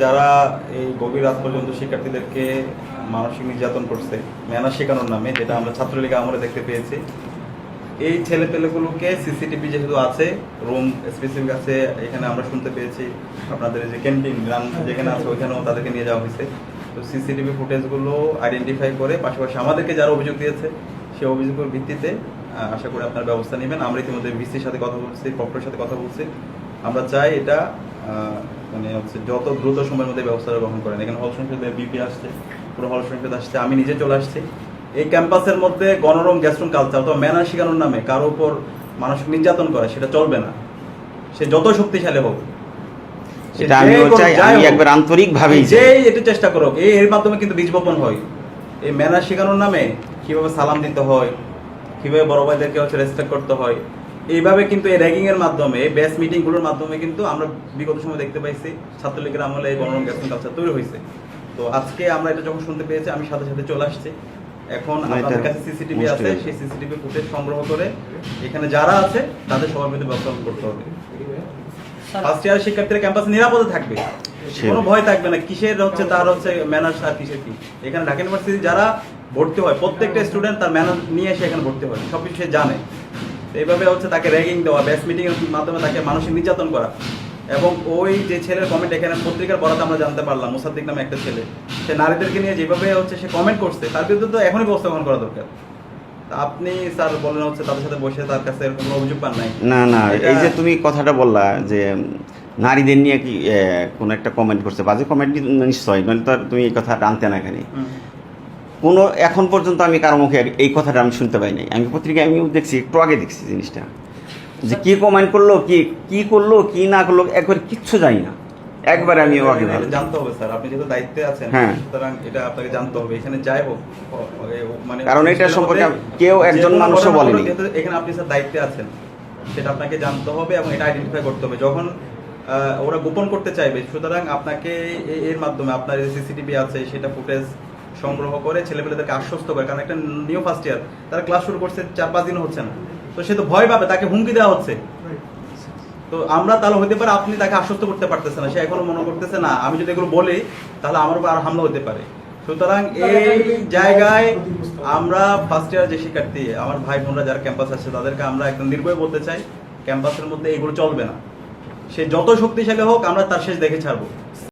যারা এই গভীর রাত পর্যন্ত শিক্ষার্থীদেরকে মানসিক নির্যাতন করছে ম্যানার শেখানোর নামে, যেটা আমরা ছাত্রলীগ আমলে দেখতে পেয়েছি, এই ছেলেপেলেগুলোকে সিসিটিভি যেহেতু আছে, রুম স্পেসিফিক আছে, এখানে আমরা শুনতে পেয়েছি আপনাদের যে ক্যান্টিন যেখানে আছে ওইখানেও তাদেরকে নিয়ে যাওয়া হয়েছে। তো সিসিটিভি ফুটেজগুলো আইডেন্টিফাই করে পাশাপাশি আমাদেরকে যারা অভিযোগ দিয়েছে সেই অভিযোগের ভিত্তিতে আশা করি আপনার ব্যবস্থা নেবেন। আমরা ইতিমধ্যে ভিসির সাথে কথা বলছি, প্রক্টরের সাথে কথা বলছি। আমরা চাই এটা মানে হচ্ছে যত দ্রুত সময়ের মধ্যে ব্যবস্থা গ্রহণ করেন। এখানে হল সংসদে বিপি আসছে, পুরো হল সংসদ আসছে, আমি নিজে চলে আসছি। এই ক্যাম্পাসের মধ্যে গণরুম গ্যাস্ট্রুম কালচার অথবা ম্যানার শেখানোর নামে কারো উপর মানসিক নির্যাতন করে সেটা চলবে না, সে যত শক্তিশালী হোক। এটা আমিও চাই, আমি একবার আন্তরিকভাবে যে এটা চেষ্টা করুক, এর মাধ্যমে কিন্তু বীজ বপন হয়। এই ম্যানার শেখানোর নামে কিভাবে সালাম দিতে হয়, কিভাবে বড় ভাইদেরকে হচ্ছে রেসপেক্ট করতে হয়, এইভাবে কিন্তু এই র্যাগিং এর মাধ্যমে বেস মিটিং গুলোর মাধ্যমে কিন্তু আমরা বিগত সময় দেখতে পাইছি ছাত্রলীগের আমলে এই গণরুম গ্যাস্ট্রুম কালচার তৈরি হয়েছে। তো আজকে আমরা এটা যখন শুনতে পেয়েছি আমি সাথে সাথে চলে আসছি। এখন আমাদের কাছে সিসিটিভি আছে, সেই সিসিটিভি ফুটেজ সংগ্রহ করে এখানে যারা আছে তাদের সবার বিরুদ্ধে ব্যবস্থা করতে হবে। ফার্স্ট ইয়ার শিক্ষার্থীরা ক্যাম্পাসে নিরাপদে থাকবে, কোনো ভয় থাকবে না কিসের হচ্ছে তার হচ্ছে ম্যানার্স আর কিসের কি। এখানে ঢাকা ইউনিভার্সিটি যারা ভর্তি হয় প্রত্যেকটা স্টুডেন্ট তার ম্যানার নিয়ে এসে এখানে ভর্তি হয়, সবকিছু সে জানে। এইভাবে হচ্ছে তাকে র্যাগিং দেওয়া, বেস মিটিং এর মাধ্যমে তাকে মানসিক নির্যাতন করা। এবং ওই যে ছেলের কমেন্ট এখানে পত্রিকার বরাতে আমরা জানতে পারলাম, মুসাদ্দিক নামে একটা ছেলে, সে নারীদেরকে নিয়ে যেভাবে হচ্ছে সে কমেন্ট করছে তার বিরুদ্ধে তো এখনই ব্যবস্থা গ্রহণ করা দরকার। আপনি স্যার বলেন হচ্ছে তাদের সাথে বসে তার কাছে এরকম কোনো অভিযোগ পান নাই? না না, এই যে তুমি কথাটা বললা যে নারীদের নিয়ে কি কোনো একটা কমেন্ট করছে, বাজে কমেন্ট নিশ্চয়, নইলে তো তুমি এই কথা আনতে না এখানে। কোনো এখন পর্যন্ত আমি কারো মুখে এই কথাটা আমি শুনতে পাই নাই। আমি পত্রিকায় আমিও দেখছি, একটু আগে দেখছি জিনিসটা, যে কি কমেন্ট করলো, কি করলো, কি না করলো, একবার কিচ্ছু জানি না। একবারে আমি আগে জানতে হবে স্যার, আপনি যেহেতু দায়িত্বে আছেন, সুতরাং এটা আপনাকে জানতে হবে। এখানে যাই হোক মানে কারণ এটা সম্পর্কে কেউ একজন মানুষও বলেনি। এখানে আপনি স্যার দায়িত্বে আছেন, সেটা আপনাকে জানতে হবে এবং এটা আইডেন্টিফাই করতে হবে। যখন ওরা গোপন করতে চাইবে, সুতরাং আপনাকে এর মাধ্যমে আপনার যে সিসিটিভি আছে সেটা ফুটেজ সংগ্রহ করে ছেলেপেলেদেরকে আশ্বস্ত করে। কারণ একটা নিউ ফার্স্ট ইয়ার, তারা ক্লাস শুরু করছে 4-5 দিনও হচ্ছে না, তো সে তো ভয় পাবে, তাকে হুমকি দেওয়া হচ্ছে। তো আমরা তাহলে হতে পারে আপনি তাকে আশ্বস্ত করতে পারতেছে না, সে এখনো মনে করতেছে না আমি যদি এগুলো বলি তাহলে আমার উপর আর হামলা হতে পারে। সুতরাং এই জায়গায় আমরা ফার্স্ট ইয়ার যে শিক্ষার্থী আমার ভাই বোনরা যারা ক্যাম্পাস আসছে তাদেরকে আমরা একদম নির্ভয় বলতে চাই, ক্যাম্পাসের মধ্যে এগুলো চলবে না। সে যত শক্তিশালী হোক আমরা তার শেষ দেখে ছাড়বো।